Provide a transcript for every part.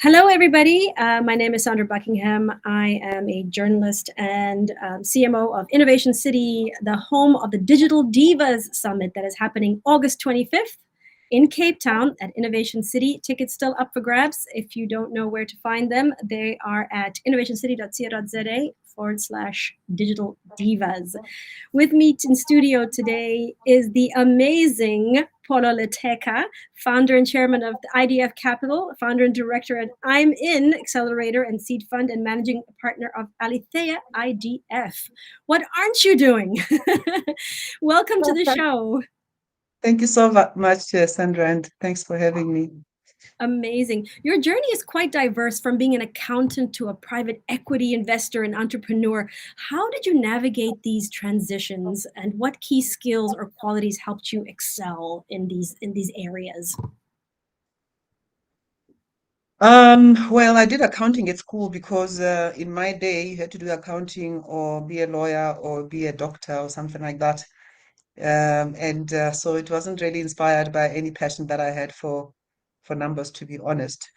Hello, everybody. My name is Sandra Buckingham. I am a journalist and CMO of Innovation City, the home of the Digital Divas Summit that is happening August 25th in Cape Town at Innovation City. Tickets still up for grabs. If you don't know where to find them, they are at innovationcity.co.za/digital divas. With me in studio today is the amazing Polo Leteka, founder and chairman of the IDF Capital, founder and director at I'm In Accelerator and Seed Fund, and managing partner of AlitheiaIDF. What aren't you doing? Welcome to the show. Thank you so much, Sandra, and thanks for having me. Amazing. Your journey is quite diverse, from being an accountant to a private equity investor and entrepreneur. How did you navigate these transitions, and what key skills or qualities helped you excel in these areas? Well, I did accounting at school because in my day you had to do accounting or be a lawyer or be a doctor or something like that. So it wasn't really inspired by any passion that I had for numbers, to be honest.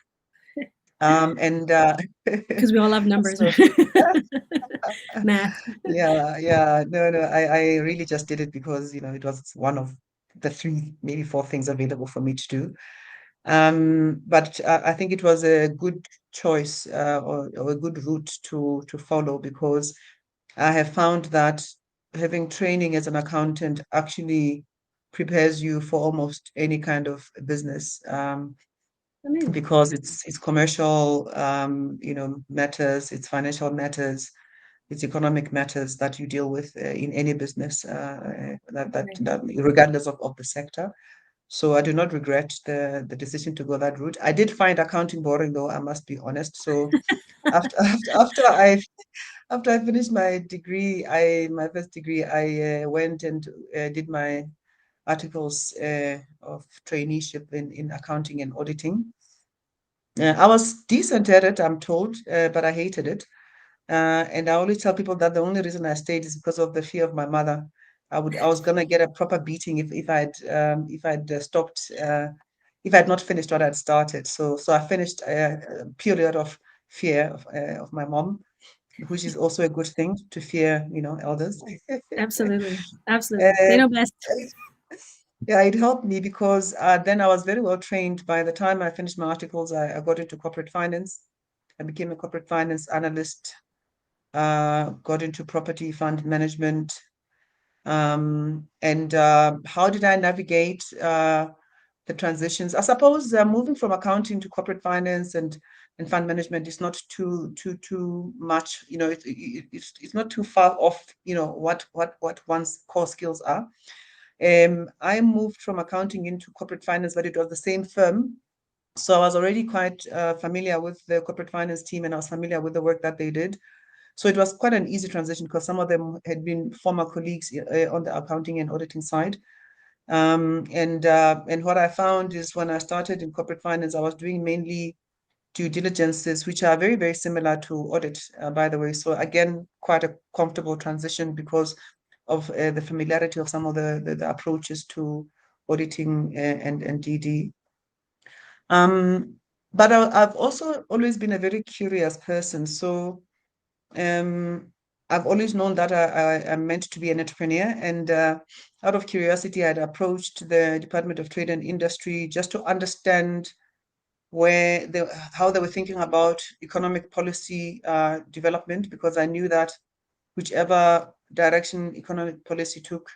And Because we all love numbers. so Math. yeah, no, I really just did it because it was one of the three, maybe four things available for me to do. But I think it was a good choice or a good route to follow, because I have found that having training as an accountant actually prepares you for almost any kind of business, Amazing. because it's commercial, matters, it's financial matters, it's economic matters that you deal with in any business, that regardless of the sector. So I do not regret the decision to go that route. I did find accounting boring, though, I must be honest. So after after I finished my degree, my first degree, I went and did my articles of traineeship in accounting and auditing. I was decent at it, I'm told, but I hated it. And I always tell people that the only reason I stayed is because of the fear of my mother. I was gonna get a proper beating if I'd stopped, if I'd not finished what I'd started. So I finished purely out of fear of my mom, which is also a good thing, to fear, elders. Absolutely. Absolutely. They Uh, know best. yeah, it helped me because then I was very well trained. By the time I finished my articles, I got into corporate finance. I became a corporate finance analyst, got into property fund management. And how did I navigate the transitions? I suppose moving from accounting to corporate finance and fund management is not too much. It's not too far off. What one's core skills are. I moved from accounting into corporate finance, but it was the same firm. So I was already quite familiar with the corporate finance team, and I was familiar with the work that they did. So it was quite an easy transition because some of them had been former colleagues on the accounting and auditing side. And what I found is, when I started in corporate finance, I was doing mainly due diligences, which are very, very similar to audit, by the way. So again, quite a comfortable transition because of the familiarity of some of the approaches to auditing and DD. But I've also always been a very curious person. So I've always known that I am meant to be an entrepreneur, and out of curiosity, I'd approached the Department of Trade and Industry just to understand how they were thinking about economic policy development, because I knew that whichever direction economic policy took,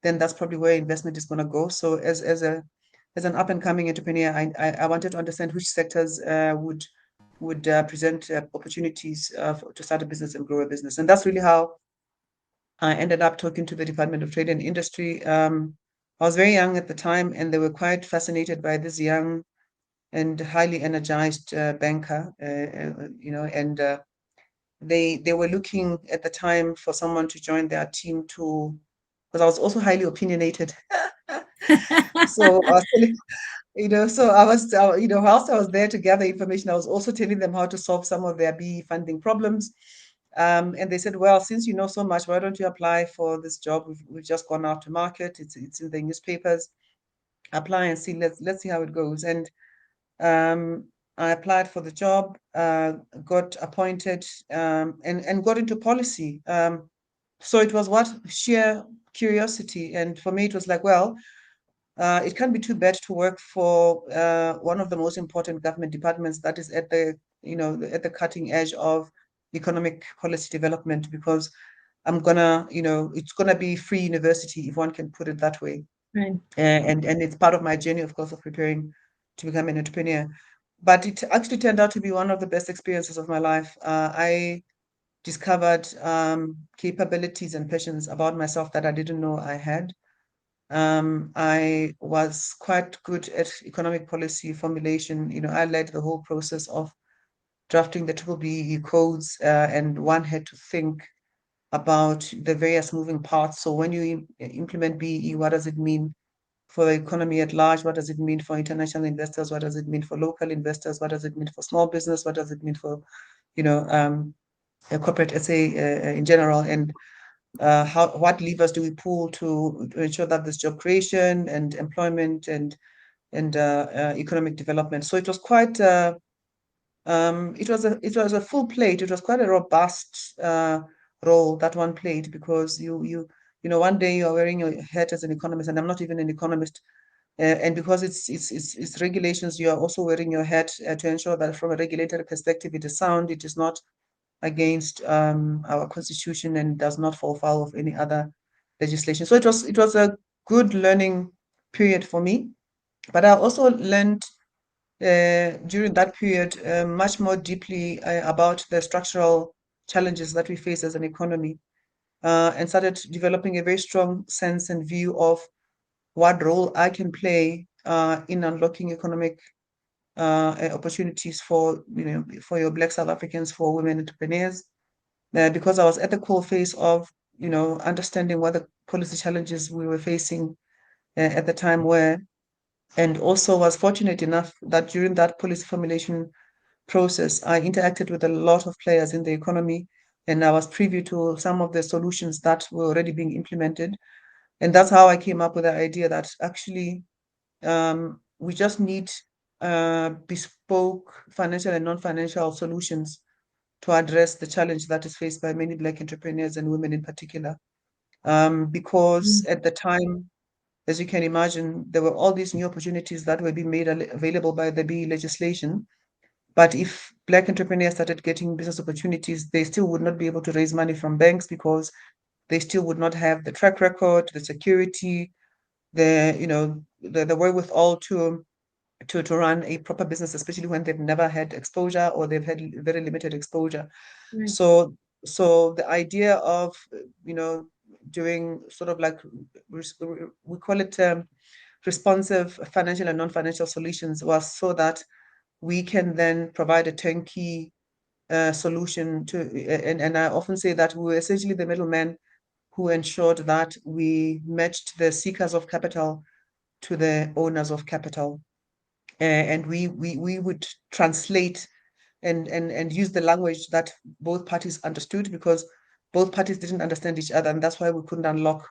then that's probably where investment is going to go. So as an up and coming entrepreneur, I wanted to understand which sectors would present opportunities to start a business and grow a business. And that's really how I ended up talking to the Department of Trade and Industry. I was very young at the time, and they were quite fascinated by this young and highly energized banker, and they were looking at the time for someone to join their team, because I was also highly opinionated. So I was telling, so I was, whilst I was there to gather information, I was also telling them how to solve some of their BE funding problems. And they said, well, since you know so much, why don't you apply for this job? We've just gone out to market. It's in the newspapers. Apply and see. Let's see how it goes. And I applied for the job, got appointed, and got into policy. So it was what sheer curiosity. And for me, it was like, well, it can't be too bad to work for one of the most important government departments that is at the, at the cutting edge of economic policy development, because it's gonna be free university, if one can put it that way. Right. And it's part of my journey, of course, of preparing to become an entrepreneur. But it actually turned out to be one of the best experiences of my life. I discovered capabilities and passions about myself that I didn't know I had. I was quite good at economic policy formulation. I led the whole process of drafting the triple BEE codes, and one had to think about the various moving parts. So when you implement BEE, what does it mean for the economy at large? What does it mean for international investors? What does it mean for local investors? What does it mean for small business? What does it mean for, a corporate SA in general? And what levers do we pull to ensure that there's job creation and employment and economic development? So it was quite it was a full plate. It was quite a robust role that one played, because one day you are wearing your hat as an economist, and I'm not even an economist. And because it's regulations, you are also wearing your hat to ensure that from a regulatory perspective, it is sound, it is not against our constitution, and does not fall foul of any other legislation. So it was a good learning period for me. But I also learned during that period much more deeply about the structural challenges that we face as an economy, and started developing a very strong sense and view of what role I can play in unlocking economic opportunities for your Black South Africans, for women entrepreneurs, because I was at the core phase of understanding what the policy challenges we were facing at the time were, and also was fortunate enough that during that policy formulation process, I interacted with a lot of players in the economy, and I was privy to some of the solutions that were already being implemented. And that's how I came up with the idea that actually we just need bespoke financial and non-financial solutions to address the challenge that is faced by many Black entrepreneurs and women in particular. Because at the time, as you can imagine, there were all these new opportunities that were being made available by the BE legislation. But if Black entrepreneurs started getting business opportunities, they still would not be able to raise money from banks, because they still would not have the track record, the security, the wherewithal to run a proper business, especially when they've never had exposure, or they've had very limited exposure. Right. So the idea of doing sort of like, we call it responsive financial and non-financial solutions, was so that we can then provide a turnkey solution to, and I often say that we were essentially the middleman who ensured that we matched the seekers of capital to the owners of capital. And we would translate and use the language that both parties understood, because both parties didn't understand each other, and that's why we couldn't unlock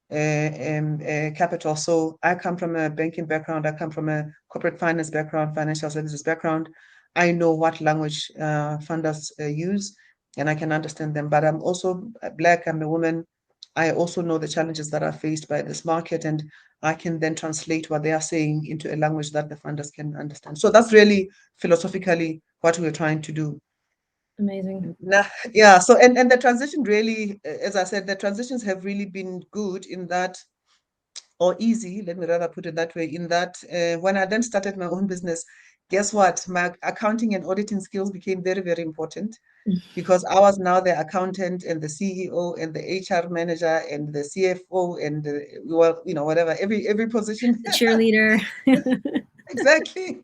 capital. So I come from a banking background, I come from a corporate finance background, financial services background. I know what language funders use, and I can understand them. But I'm also Black, I'm a woman. I also know the challenges that are faced by this market, and I can then translate what they are saying into a language that the funders can understand. So that's really philosophically what we're trying to do. Amazing. Yeah. So and the transition really, as I said, the transitions have really been good in that, or easy, let me rather put it that way, in that when I then started my own business, guess what? My accounting and auditing skills became very, very important, because I was now the accountant and the CEO and the HR manager and the CFO and whatever, every position. The cheerleader. Exactly.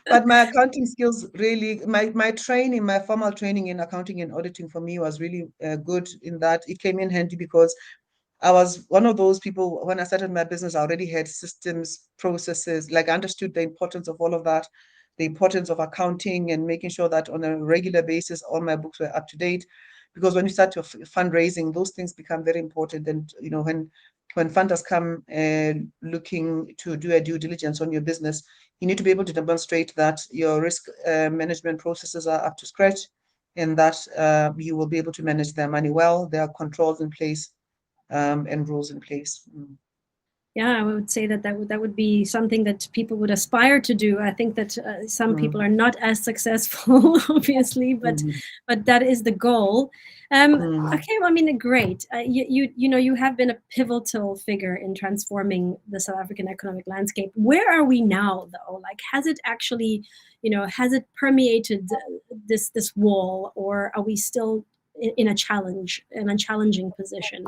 But my accounting skills really, my training, my formal training in accounting and auditing for me was really good, in that it came in handy, because I was one of those people, when I started my business, I already had systems, processes, like I understood the importance of all of that, the importance of accounting and making sure that on a regular basis, all my books were up to date. Because when you start your fundraising, those things become very important. And, when when funders come looking to do a due diligence on your business, you need to be able to demonstrate that your risk management processes are up to scratch, and that you will be able to manage their money well. There are controls in place and rules in place. Yeah, I would say that that would be something that people would aspire to do. I think that some people are not as successful, obviously, but that is the goal. Okay, well, I mean, great. You have been a pivotal figure in transforming the South African economic landscape. Where are we now, though? Like, has it actually, has it permeated this wall, or are we still in a challenging position?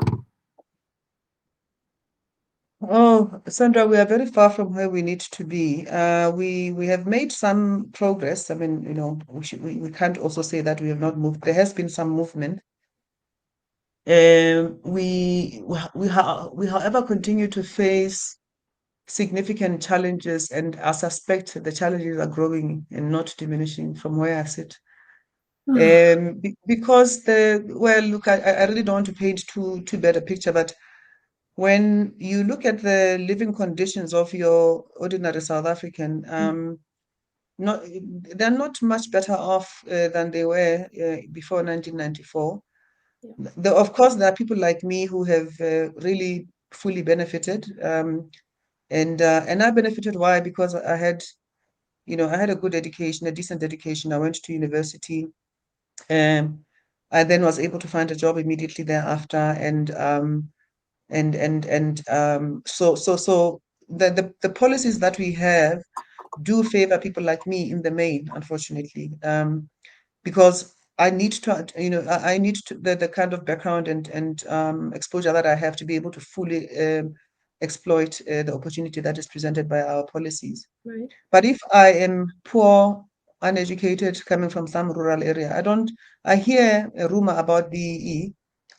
Oh, Sandra, we are very far from where we need to be. We have made some progress. I mean, we can't also say that we have not moved. There has been some movement. We however continue to face significant challenges, and I suspect the challenges are growing and not diminishing from where I sit. Because look, I really don't want to paint too bad a picture, but when you look at the living conditions of your ordinary South African, they're not much better off than they were before 1994. Of course, there are people like me who have really fully benefited, and I benefited. Why? Because I had a good education, a decent education. I went to university. I then was able to find a job immediately thereafter, so the policies that we have do favor people like me in the main, unfortunately, because I need to, I need to, the kind of background and exposure that I have to be able to fully exploit the opportunity that is presented by our policies. Right. But if I am poor, uneducated, coming from some rural area, I hear a rumor about BEE.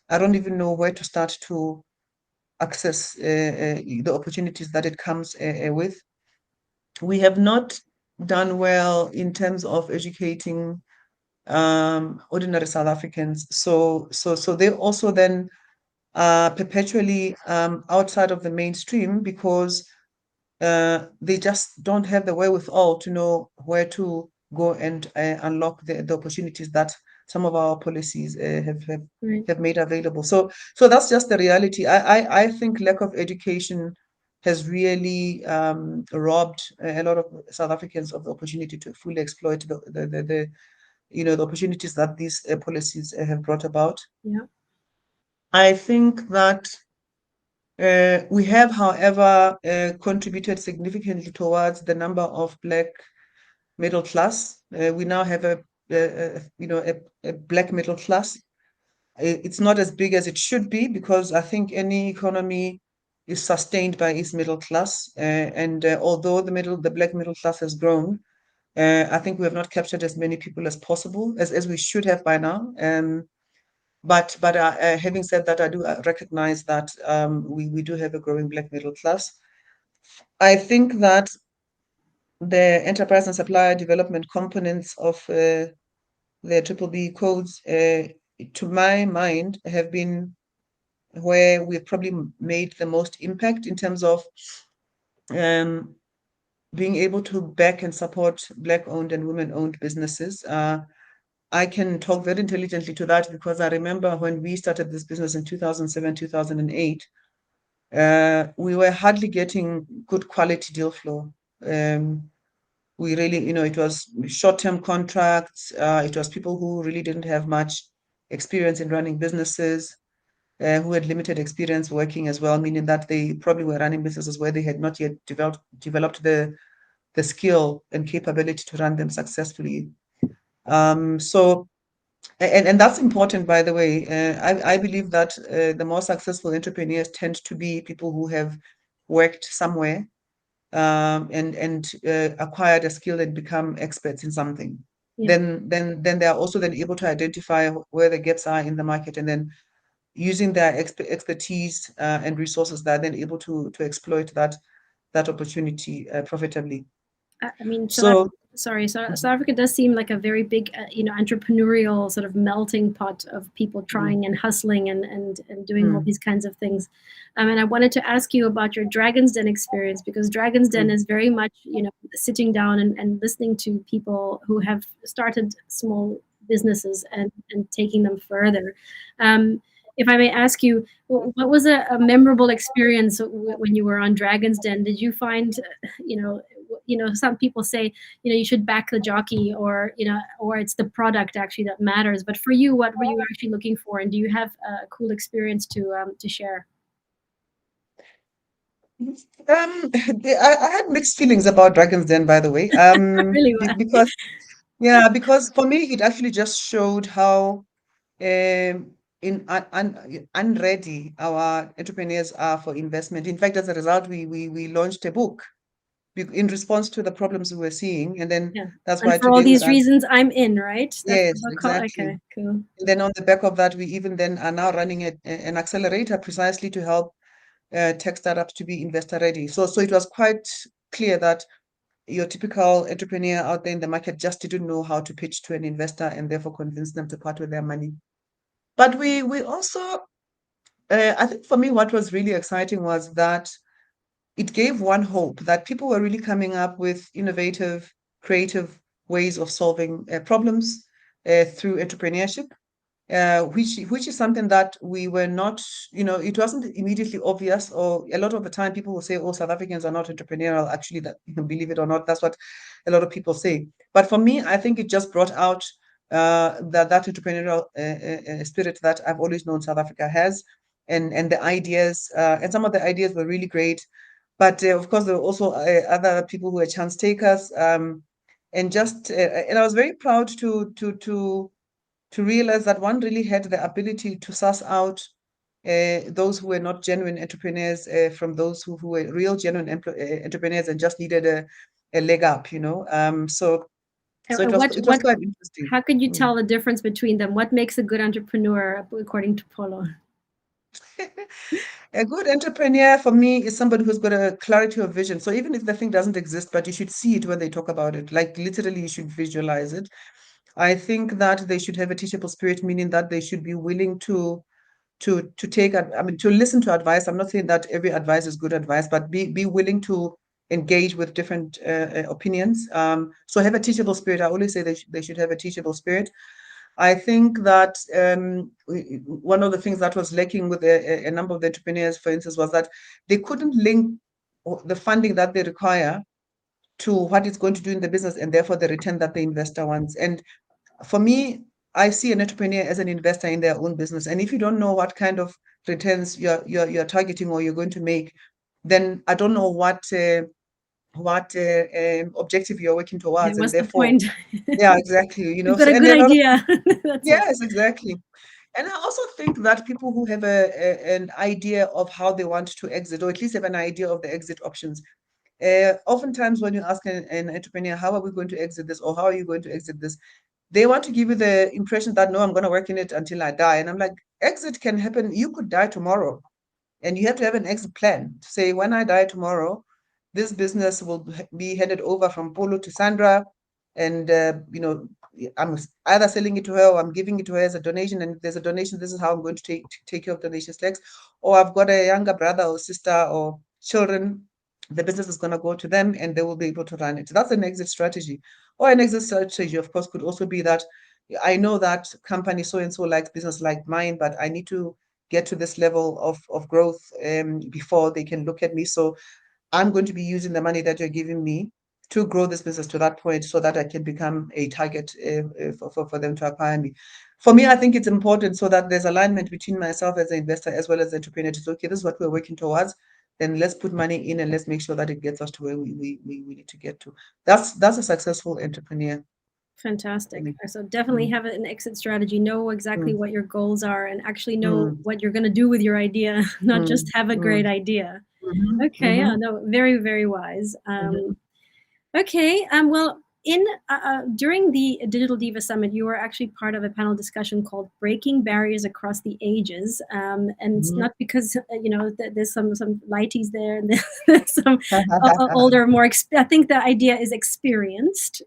I don't even know where to start to access the opportunities that it comes with. We have not done well in terms of educating ordinary South Africans. So they also then are perpetually outside of the mainstream because they just don't have the wherewithal to know where to go and unlock the opportunities that some of our policies have made available. So that's just the reality. I think lack of education has really robbed a lot of South Africans of the opportunity to fully exploit the opportunities that these policies have brought about. Yeah. I think that we have, however, contributed significantly towards the number of Black middle class. We now have a Black middle class. It's not as big as it should be because I think any economy is sustained by its middle class. And although the Black middle class has grown, I think we have not captured as many people as possible as we should have by now. But having said that, I do recognize that we do have a growing Black middle class. I think that the enterprise and supplier development components of the BBBE codes, to my mind, have been where we've probably made the most impact in terms of being able to back and support Black-owned and women-owned businesses. I can talk very intelligently to that because I remember when we started this business in 2007, 2008, we were hardly getting good quality deal flow. We really, it was short-term contracts. It was people who really didn't have much experience in running businesses, who had limited experience working as well, meaning that they probably were running businesses where they had not yet developed the skill and capability to run them successfully. So that's important, by the way. I believe that the more successful entrepreneurs tend to be people who have worked somewhere and acquired a skill and become experts in something. Yeah. Then they are also then able to identify where the gaps are in the market, and then using their expertise and resources, they're then able to exploit that opportunity profitably. I mean, So South Africa does seem like a very big, entrepreneurial sort of melting pot of people trying and hustling and doing all these kinds of things. And I wanted to ask you about your Dragon's Den experience, because Dragon's Den is very much, sitting down and listening to people who have started small businesses and taking them further. If I may ask you, what was a memorable experience when you were on Dragon's Den? Did you find, some people say, you should back the jockey, or it's the product actually that matters. But for you, what were you actually looking for? And do you have a cool experience to share? I had mixed feelings about Dragon's Den, by the way. Really? Because for me, it actually just showed how unready our entrepreneurs are for investment. In fact, as a result, we launched a book in response to the problems we were seeing, and then that's why and for all today these reasons, I'm in, right? That's yes, the book called. exactly. Okay, cool. And then on the back of that, we even then are now running an accelerator precisely to help tech startups to be investor ready. So it was quite clear that your typical entrepreneur out there in the market just didn't know how to pitch to an investor and therefore convince them to part with their money. But we also, I think for me, what was really exciting was that it gave one hope that people were really coming up with innovative, creative ways of solving problems through entrepreneurship. Which is something that we were not, it wasn't immediately obvious, or a lot of the time people will say, oh, South Africans are not entrepreneurial. Actually, that, believe it or not, that's what a lot of people say. But for me, I think it just brought out that entrepreneurial spirit that I've always known South Africa has, and the ideas, and some of the ideas were really great. But of course, there were also other people who were chance takers, and I was very proud to realize that one really had the ability to suss out those who were not genuine entrepreneurs from those who were real genuine entrepreneurs and just needed a leg up, so it was quite interesting. How could you tell the difference between them? What makes a good entrepreneur according to Polo? A good entrepreneur for me is somebody who's got a clarity of vision. So even if the thing doesn't exist, but you should see it when they talk about it, like literally you should visualize it. I think that they should have a teachable spirit, meaning that they should be willing to take, to listen to advice. I'm not saying that every advice is good advice, but be willing to engage with different opinions. So have a teachable spirit. I always say they should have a teachable spirit. I think that one of the things that was lacking with a number of the entrepreneurs, for instance, was that they couldn't link the funding that they require to what it's going to do in the business, and therefore the return that the investor wants. And for me, I see an entrepreneur as an investor in their own business. And if you don't know what kind of returns you're targeting or you're going to make, then I don't know what objective you're working towards. What's and therefore, the point? yeah, exactly. You've got a good idea. Yes, exactly. And I also think that people who have an idea of how they want to exit, or at least have an idea of the exit options, oftentimes when you ask an entrepreneur, how are we going to exit this, or how are you going to exit this, they want to give you the impression that, no, I'm going to work in it until I die. And I'm like, exit can happen. You could die tomorrow. And you have to have an exit plan to say, when I die tomorrow, this business will be handed over from Polo to Sandra. And, I'm either selling it to her or I'm giving it to her as a donation. And if there's a donation, this is how I'm going to take care of donation tax. Or I've got a younger brother or sister or children. The business is going to go to them and they will be able to run it. That's an exit strategy. Or an exit strategy, of course, could also be that I know that company so-and-so likes business like mine, but I need to get to this level of growth before they can look at me. So I'm going to be using the money that you're giving me to grow this business to that point so that I can become a target for them to acquire me. For me, I think it's important so that there's alignment between myself as an investor as well as the entrepreneur to say, okay, this is what we're working towards. Then let's put money in and let's make sure that it gets us to where we need to get to. That's a successful entrepreneur. Fantastic. So definitely have an exit strategy, know exactly what your goals are, and actually know what you're going to do with your idea, not just have a great idea. Okay, no, very, very wise. Okay, well, during the Digital Diva Summit, you were actually part of a panel discussion called "Breaking Barriers Across the Ages," and it's not because there's some lighties there and there's some older, more. I think the idea is experienced,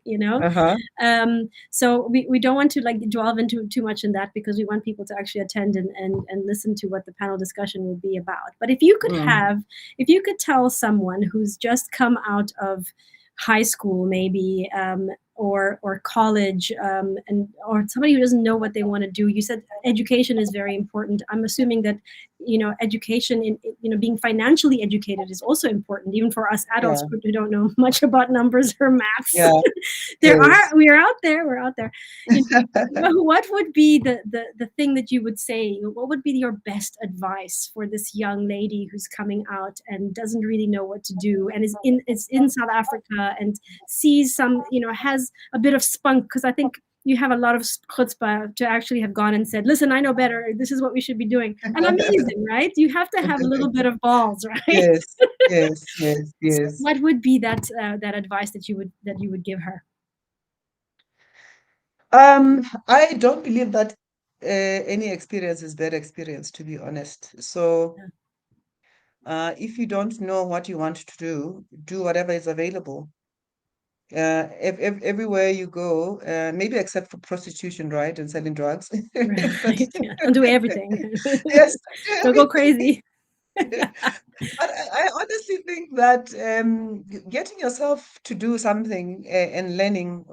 so we don't want to delve into too much in that, because we want people to actually attend and listen to what the panel discussion will be about. But if you could tell someone who's just come out of high school, maybe, or college, or somebody who doesn't know what they want to do. You said education is very important. I'm assuming that education, being financially educated is also important, even for us adults who don't know much about numbers or maths. Yeah. We're out there. What would be the thing that you would say? What would be your best advice for this young lady who's coming out and doesn't really know what to do, and is in South Africa and sees has a bit of spunk? Because I think you have a lot of chutzpah to actually have gone and said, listen, I know better. This is what we should be doing. And amazing, right? You have to have a little bit of balls, right? Yes. So what would be that advice that you would give her? I don't believe that any experience is bad experience, to be honest. So if you don't know what you want to do whatever is available. Everywhere you go, maybe except for prostitution, right, and selling drugs. Right. Don't do everything. Yes. Don't go crazy. I honestly think that getting yourself to do something and learning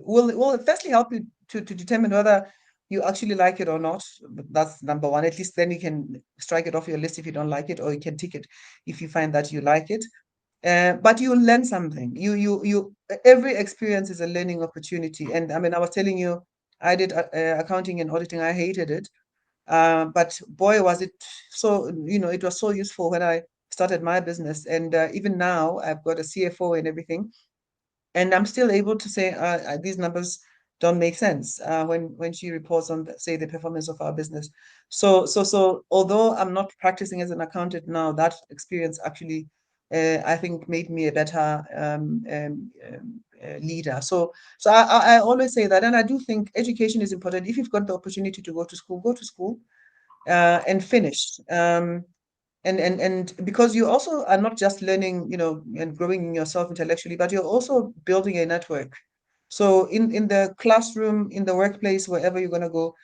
will firstly help you to determine whether you actually like it or not. That's number one. At least then you can strike it off your list if you don't like it, or you can tick it if you find that you like it. But you learn something. Every experience is a learning opportunity. And I mean, I was telling you, I did accounting and auditing. I hated it. But boy, was it so, it was so useful when I started my business. And even now, I've got a CFO and everything. And I'm still able to say these numbers don't make sense when she reports on, say, the performance of our business. So although I'm not practicing as an accountant now, that experience actually, I think, made me a better leader. So I always say that, and I do think education is important. If you've got the opportunity to go to school and finish. And because you also are not just learning, and growing yourself intellectually, but you're also building a network. So in the classroom, in the workplace, wherever you're going to go,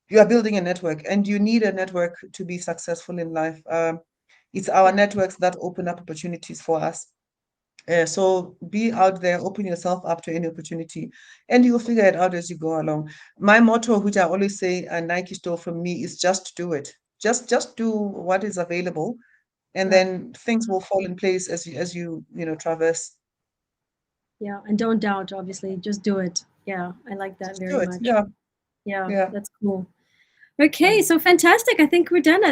you are building a network, and you need a network to be successful in life. It's our networks that open up opportunities for us. So be out there, open yourself up to any opportunity, and you'll figure it out as you go along. My motto, which I always say, a Nike store from me, is just do it. Just do what is available, and then things will fall in place as you traverse. Yeah, and don't doubt, obviously. Just do it. Yeah, I like that very much. Yeah, Yeah, yeah. that's cool. Okay, so fantastic. I think we're done.